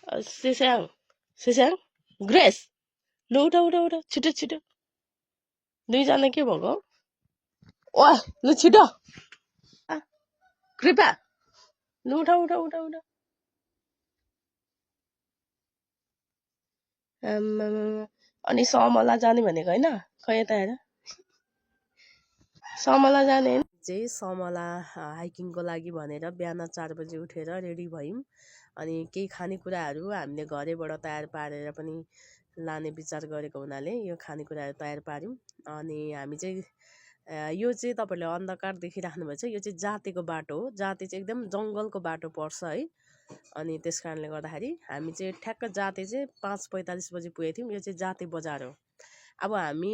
Sisang, Sisang, Grace, लु उठा उठा उठा छिटो छिटो दुईजना के भएको ओए लु छिटो कृपा लु उठा उठा उठा उठा आम्मामा। अनि समला जाने भनेको होइन खै यता हेर समला जाने होइन चाहिँ समला हाइकिङको लागि भनेर बिहान 4 बजे उठेर रेडी भयौँ अनि केही खानेकुराहरू हामीले घरैबाट तयार पारेर पनि लाने विचार गरेको हुनाले यो खानेकुराहरू तयार पार्यौँ अनि हामी चाहिँ यो चाहिँ तपाईँहरूले अन्धकार देखिराख्नुभएको छ यो चाहिँ जातेको बाटो हो जाते चाहिँ एकदम जङ्गलको बाटो पर्छ है अनि त्यस कारणले गर्दाखेरि हामी चाहिँ ठ्याक्क जाते चाहिँ 5:45 बजी पुगेको थियौँ यो चाहिँ जाते बजार हो अब हामी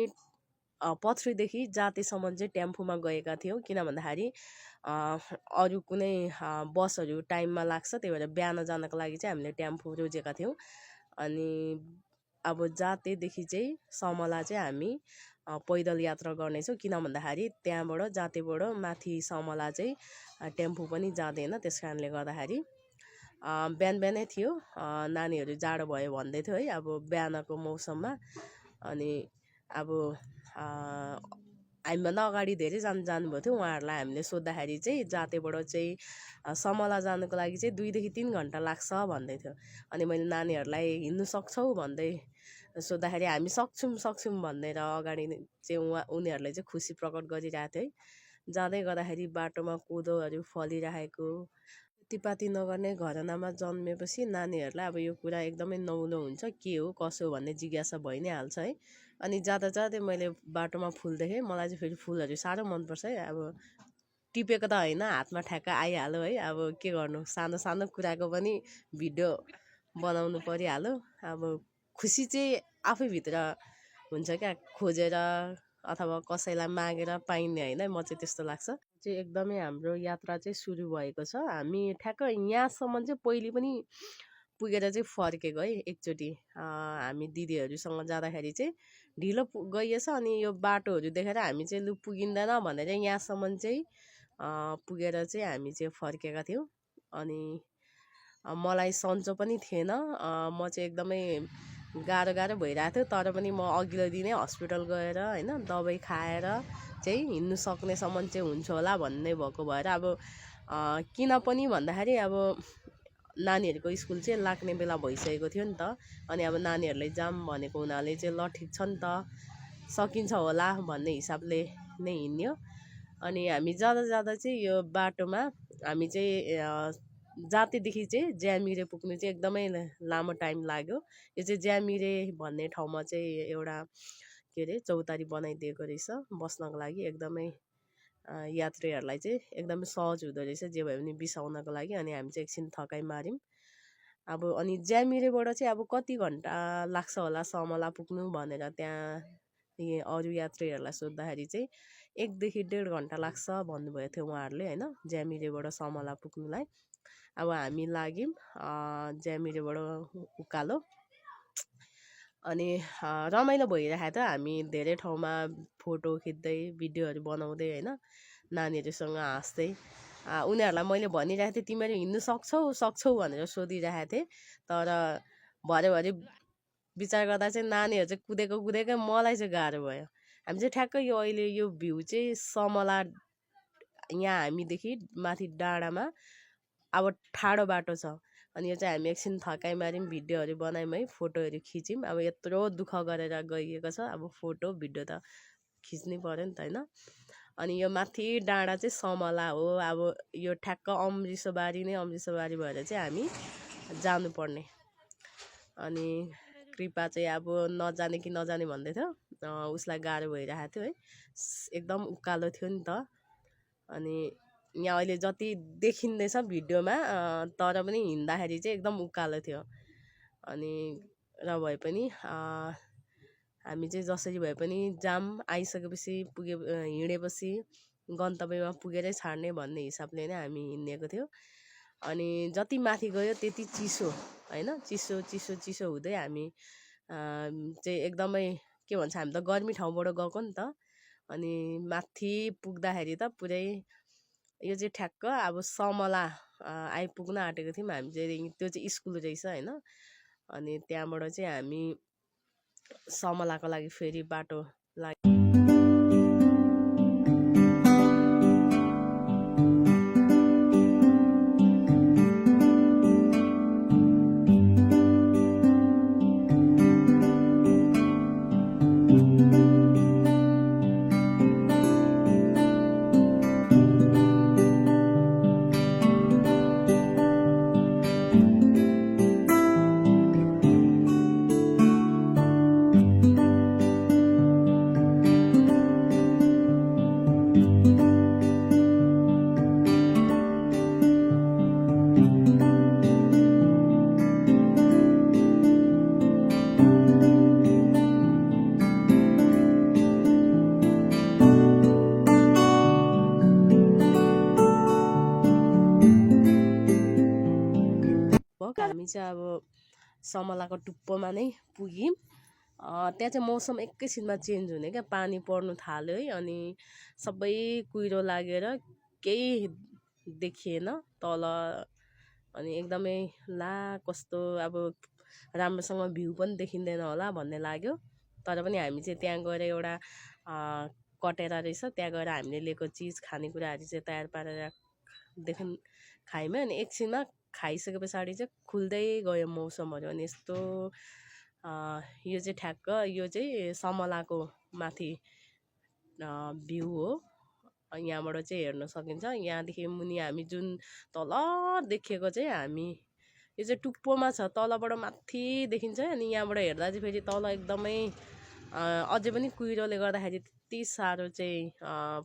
पथरीदेखि जातेसम्म चाहिँ टेम्पोमा गएका थियौँ किन भन्दाखेरि अरू कुनै बसहरू टाइममा लाग्छ त्यही भएर बिहान जानको लागि चाहिँ हामीले टेम्पो रोजेका थियौँ अनि अब जातेदेखि चाहिँ समला चाहिँ हामी पैदल यात्रा गर्नेछौँ किन भन्दाखेरि त्यहाँबाट जातेबाट माथि समला चाहिँ टेम्पो पनि जाँदैन त्यस कारणले गर्दाखेरि बिहान बिहानै थियो नानीहरू जाडो भयो भन्दै थियो है अब बिहानको मौसममा अनि अब हामीभन्दा अगाडि धेरैजना जानुभएको थियो उहाँहरूलाई हामीले सोद्धाखेरि चाहिँ जातेबाट चाहिँ समला जानुको लागि चाहिँ 2 देखि 3 घन्टा लाग्छ भन्दै थियो अनि मैले नानीहरूलाई हिँड्नु सक्छौ भन्दै सोद्धाखेरि हामी सक्छौँ भनेर अगाडि चाहिँ उनीहरूले चाहिँ खुसी प्रकट गरिरहेको थियो है जाँदै गर्दाखेरि बाटोमा कोदोहरू फलिरहेको खेतीपाती नगर्ने घरनामा जन्मेपछि नानीहरूलाई अब यो कुरा एकदमै नौलो हुन्छ के हो कसो भन्ने जिज्ञासा भइ नै हाल्छ है अनि जाँदा जाँदै मैले बाटोमा फुल देखेँ मलाई चाहिँ फेरि फुलहरू साह्रो मनपर्छ है अब टिपेको त होइन हातमा ठ्याक्क आइहाल्यो है अब के गर्नु सानो सानो कुराको पनि भिडियो बनाउनु परिहाल्यो अब खुसी चाहिँ आफैभित्र हुन्छ क्या खोजेर अथवा कसैलाई मागेर पाइने होइन म चाहिँ त्यस्तो लाग्छ चाहिँ एकदमै हाम्रो यात्रा चाहिँ सुरु भएको छ हामी ठ्याक्क यहाँसम्म चाहिँ पहिले पनि पुगेर चाहिँ फर्केको है एकचोटि हामी दिदीहरूसँग जाँदाखेरि चाहिँ ढिलो गइएछ अनि यो बाटोहरू देखेर हामी चाहिँ लु पुगिँदैन भनेर यहाँसम्म चाहिँ पुगेर चाहिँ हामी चाहिँ फर्केका थियौँ अनि मलाई सन्चो पनि थिएन म चाहिँ एकदमै गाह्रो भइरहेको थियो तर पनि म अघिल्लो दिनै हस्पिटल गएर होइन दबाई खाएर चाहिँ हिँड्नु सक्नेसम्म चाहिँ हुन्छ होला भन्ने भएको भएर अब किन पनि भन्दाखेरि अब नानीहरूको स्कुल चाहिँ लाग्ने बेला भइसकेको थियो नि त अनि अब नानीहरूलाई जाम भनेको हुनाले चाहिँ ल ठिक छ नि त सकिन्छ होला भन्ने हिसाबले नै हिँड्यो अनि हामी जाँदा चाहिँ यो बाटोमा हामी चाहिँ जातेदेखि चाहिँ ज्यामिरे पुग्नु चाहिँ एकदमै लामो टाइम लाग्यो यो चाहिँ ज्यामिरे भन्ने ठाउँमा चाहिँ एउटा के अरे चौतारी बनाइदिएको रहेछ बस्नको लागि एकदमै यात्रीहरूलाई चाहिँ एकदमै सहज हुँदो रहेछ जे भए पनि बिसाउनको लागि अनि हामी चाहिँ एकछिन थकाइ मार्यौँ अब अनि ज्यामिरेबाट चाहिँ अब कति घन्टा लाग्छ होला समला पुग्नु भनेर त्यहाँ अरू यात्रीहरूलाई सोद्धाखेरि चाहिँ 1 देखि 1.5 घन्टा लाग्छ भन्नुभएको थियो उहाँहरूले होइन ज्यामिरेबाट समला पुग्नुलाई अब हामी लाग्यौँ ज्यामिरेबाट उकालो अनि रमाइलो भइरहेको थियो हामी धेरै ठाउँमा फोटो खिच्दै भिडियोहरू बनाउँदै होइन नानीहरूसँग हाँस्दै उनीहरूलाई मैले भनिरहेको थिएँ तिमीहरू हिँड्नु सक्छौ भनेर सोधिरहेको थिएँ तर भरे विचार गर्दा चाहिँ नानीहरू चाहिँ कुदेकै मलाई चाहिँ गाह्रो भयो हामी चाहिँ ठ्याक्क यो अहिले यो भ्यू चाहिँ समला यहाँ हामीदेखि माथि डाँडामा अब ठाडो बाटो छ अनि यो चाहिँ हामी एकछिन थकाइ मार्यौँ भिडियोहरू बनायौँ है फोटोहरू खिच्यौँ अब यत्रो दुःख गरेर गइएको छ अब फोटो भिडियो त खिच्नै पऱ्यो नि त होइन अनि यो माथि डाँडा चाहिँ समला हो अब यो ठ्याक्क अमृतसरबारी भएर चाहिँ हामी जानुपर्ने अनि कृपा चाहिँ अब नजाने कि नजाने भन्दै थियो उसलाई गाह्रो भइरहेको थियो है एकदम उकालो थियो नि त अनि यहाँ अहिले जति देखिँदैछ भिडियोमा तर पनि हिँड्दाखेरि चाहिँ एकदम उकालो थियो अनि र भए पनि हामी चाहिँ जसरी भए पनि जाम आइसकेपछि हिँडेपछि गन्तव्यमा पुगेरै छाड्ने भन्ने हिसाबले नै हामी हिँडेको थियो अनि जति माथि गयो त्यति चिसो होइन चिसो हुँदै हामी चाहिँ एकदमै के भन्छ हामी त गर्मी ठाउँबाट गएको नि त अनि माथि पुग्दाखेरि त पुरै यो चाहिँ ठ्याक्क अब समला आइपुग्न आँटेको थियौँ हामी चाहिँ। त्यो चाहिँ स्कुल रहेछ होइन। अनि त्यहाँबाट चाहिँ हामी समलाको लागि फेरि बाटो लाग्यो। हामी चाहिँ अब समलाको टुप्पोमा नै पुग्यौँ। त्यहाँ चाहिँ मौसम एकैछिनमा चेन्ज हुने क्या, पानी पर्नु थाल्यो है। अनि सबै कुहिरो लागेर केही देखिएन तल। अनि एकदमै ला कस्तो अब राम्रोसँग भ्यू पनि देखिँदैन होला भन्ने लाग्यो। तर पनि हामी चाहिँ त्यहाँ गएर एउटा कटेरा रहेछ, त्यहाँ गएर हामीले लिएको चिज खानेकुराहरू चाहिँ तयार पारेर खायौँ। अनि एकछिनमा खाइसके पछाडि चाहिँ खुल्दै गयो मौसमहरू। अनि यस्तो यो चाहिँ ठ्याक्क यो चाहिँ समलाको माथि भ्यू हो। यहाँबाट चाहिँ हेर्न सकिन्छ। यहाँदेखि मुनि हामी जुन तल देखेको चाहिँ हामी यो चाहिँ टुप्पोमा छ, तलबाट माथि देखिन्छ। अनि यहाँबाट हेर्दा चाहिँ फेरि तल एकदमै अझै पनि कुहिरोले गर्दाखेरि त्यति साह्रो चाहिँ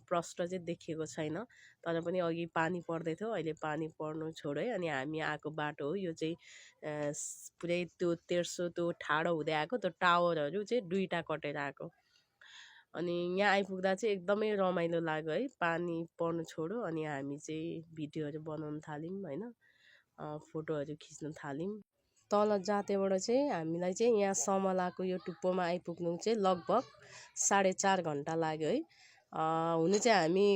प्रष्ट चाहिँ देखिएको छैन। तर पनि अघि पानी पर्दै थियो, अहिले पानी पर्नु छोड्यो है। अनि हामी आएको बाटो हो यो चाहिँ पुरै त्यो तेर्सो त्यो ठाडो हुँदै आएको त्यो टावरहरू चाहिँ दुईवटा कटेर आएको। अनि यहाँ आइपुग्दा चाहिँ एकदमै रमाइलो लाग्यो है। पानी पर्नु छोड्यो अनि हामी चाहिँ भिडियोहरू बनाउन थाल्यौँ होइन, फोटोहरू खिच्न थाल्यौँ। तल जातेबाट चाहिँ हामीलाई चाहिँ यहाँ समलाको यो टुप्पोमा आइपुग्नु चाहिँ लगभग 4.5 घन्टा लाग्यो है। हुनु चाहिँ हामी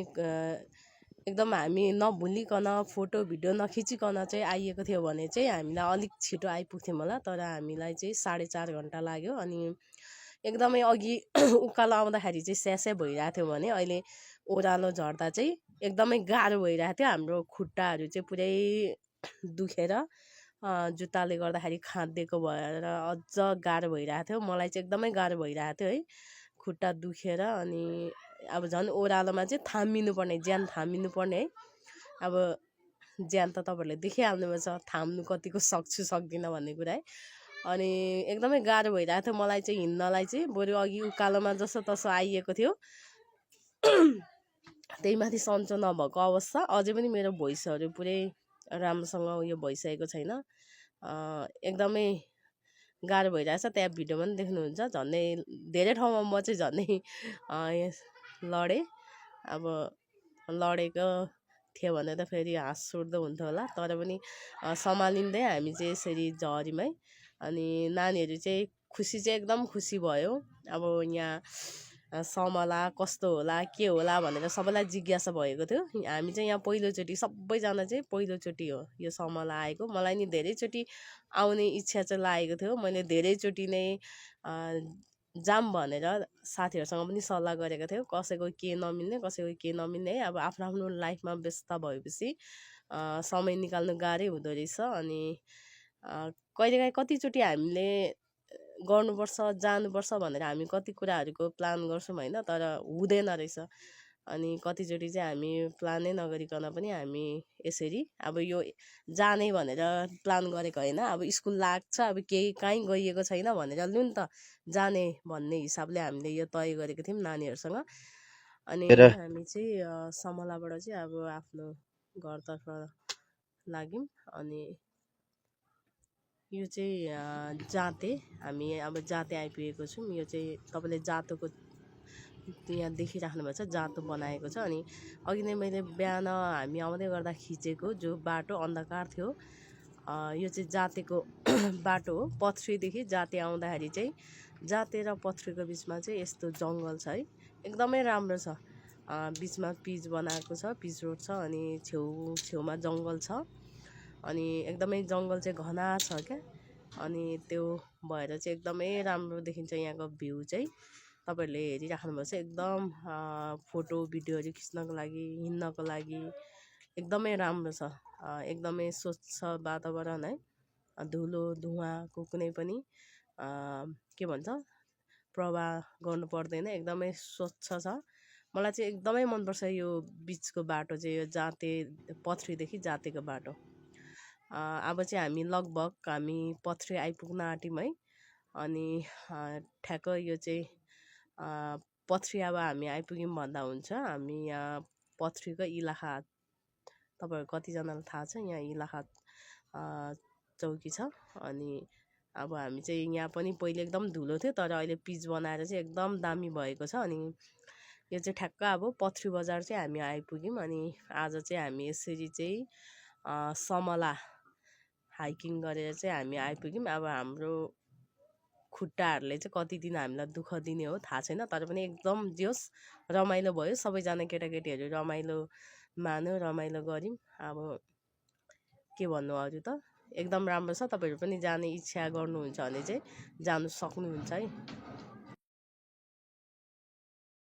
एकदम हामी नभुलिकन फोटो भिडियो नखिचिकन चाहिँ आइएको थियो भने चाहिँ हामीलाई अलिक छिटो आइपुग्थ्यौँ होला। तर हामीलाई चाहिँ 4.5 घन्टा लाग्यो। अनि एकदमै अघि उकालो आउँदाखेरि चाहिँ स्यास्या भइरहेको थियो भने अहिले ओह्रालो झर्दा चाहिँ एकदमै गाह्रो भइरहेको थियो। हाम्रो खुट्टाहरू चाहिँ पुरै दुखेर जुत्ताले गर्दाखेरि खाँदिएको भएर अझ गाह्रो भइरहेको थियो। मलाई चाहिँ एकदमै गाह्रो भइरहेको थियो है, खुट्टा दुखेर। अनि अब झन् ओह्रालोमा चाहिँ थामिनुपर्ने, ज्यान थामिनुपर्ने है। अब ज्यान त तपाईँहरूले देखिहाल्नुभएको छ, थाम्नु कतिको सक्छु सक्दिनँ भन्ने कुरा है। अनि एकदमै गाह्रो भइरहेको थियो मलाई चाहिँ हिँड्नलाई चाहिँ। बरु अघि उकालोमा जसो तसो आइएको थियो, त्यही माथि सन्चो नभएको अवस्था। अझै पनि मेरो भोइसहरू पुरै राम्रोसँग उयो भइसकेको छैन, एकदमै गाह्रो भइरहेछ। त्यहाँ भिडियोमा पनि देख्नुहुन्छ, झन्डै धेरै ठाउँमा म चाहिँ झन्डै लडेँ। अब लडेको थियो भने त फेरि हाँस उठ्दो हुन्थ्यो होला। तर पनि सम्हालिँदै हामी चाहिँ यसरी झऱ्यौँ है। अनि नानीहरू चाहिँ खुसी चाहिँ एकदम खुसी भयो। अब यहाँ समला कस्तो होला के होला भनेर सबैलाई जिज्ञासा भएको थियो। हामी चाहिँ यहाँ पहिलोचोटि, सबैजना चाहिँ पहिलोचोटि हो यो समला आएको। मलाई नि धेरैचोटि आउने इच्छा चाहिँ लागेको थियो। मैले धेरैचोटि नै जाम भनेर साथीहरूसँग पनि सल्लाह गरेको थियो, कसैको के नमिल्ने कसैको के नमिल्ने है। अब आफ्नो आफ्नो लाइफमा व्यस्त भएपछि समय निकाल्नु गाह्रै हुँदो रहेछ। अनि कहिलेकाहीँ कतिचोटि हामीले गर्नुपर्छ जानुपर्छ भनेर हामी कति कुराहरूको प्लान गर्छौँ होइन, तर हुँदैन रहेछ। अनि कतिचोटि चाहिँ हामी प्लानै नगरिकन पनि हामी यसरी अब यो जाने भनेर प्लान गरेको होइन। अब स्कुल लाग्छ, अब केही कहीँ गइएको छैन भनेर लु नि त जाने भन्ने हिसाबले हामीले यो तय गरेको थियौँ नानीहरूसँग। अनि हामी चाहिँ समलाबाट चाहिँ अब आफ्नो घरतर्फ लाग्यौँ। अनि यो चाहिँ जाते, हामी अब जाते आइपुगेको छौँ। यो चाहिँ तपाईँले जातोको यहाँ देखिराख्नु भएको छ, जातो बनाएको छ। अनि अघि नै मैले बिहान हामी आउँदै गर्दा खिचेको जो बाटो अन्धकार थियो, यो चाहिँ जातेको बाटो हो। पथ्रीदेखि जाते आउँदाखेरि चाहिँ जाते र पथ्रीको बिचमा चाहिँ यस्तो जङ्गल छ है, एकदमै राम्रो छ। बिचमा पिच बनाएको छ, पिच रोड छ अनि छेउमा जङ्गल छ अनि एकदमै जङ्गल चाहिँ घना छ क्या। अनि त्यो भएर चाहिँ एकदमै राम्रो देखिन्छ यहाँको भ्यू चाहिँ। तपाईँहरूले हेरिराख्नुभएको छ एकदम फोटो भिडियोहरू खिच्नको लागि, हिँड्नको लागि एकदमै राम्रो छ। एकदमै स्वच्छ वातावरण है, धुलो धुवाँको कुनै पनि के भन्छ प्रवाह गर्नु पर्दैन, एकदमै स्वच्छ छ। मलाई चाहिँ एकदमै मनपर्छ यो बिचको बाटो चाहिँ, यो जाते पथरीदेखि जातेको बाटो। अब चाहिँ हामी पथरी आइपुग्न आँट्यौँ है। अनि ठ्याक्क यो चाहिँ पथरी अब हामी आइपुग्यौँ भन्दा हुन्छ। हामी यहाँ पथरीको इलाका, तपाईँहरू कतिजनालाई थाहा छ, यहाँ इलाका चौकी छ। अनि अब हामी चाहिँ यहाँ पनि पहिले एकदम धुलो थियो, तर अहिले पिच बनाएर चाहिँ एकदम दामी भएको छ। अनि यो चाहिँ ठ्याक्क अब पथरी बजार चाहिँ हामी आइपुग्यौँ। अनि आज चाहिँ हामी यसरी चाहिँ समला हाइकिङ गरेर चाहिँ हामी आइपुग्यौँ। अब हाम्रो खुट्टाहरूले चाहिँ कति दिन हामीलाई दुःख दिने हो थाहा छैन, तर पनि एकदम जे होस् रमाइलो भयो। सबैजना केटाकेटीहरू रमाइलो मान्यो, रमाइलो गऱ्यौँ। अब के भन्नु अरू त, एकदम राम्रो छ। तपाईँहरू पनि जाने इच्छा गर्नुहुन्छ भने चाहिँ जानु सक्नुहुन्छ है।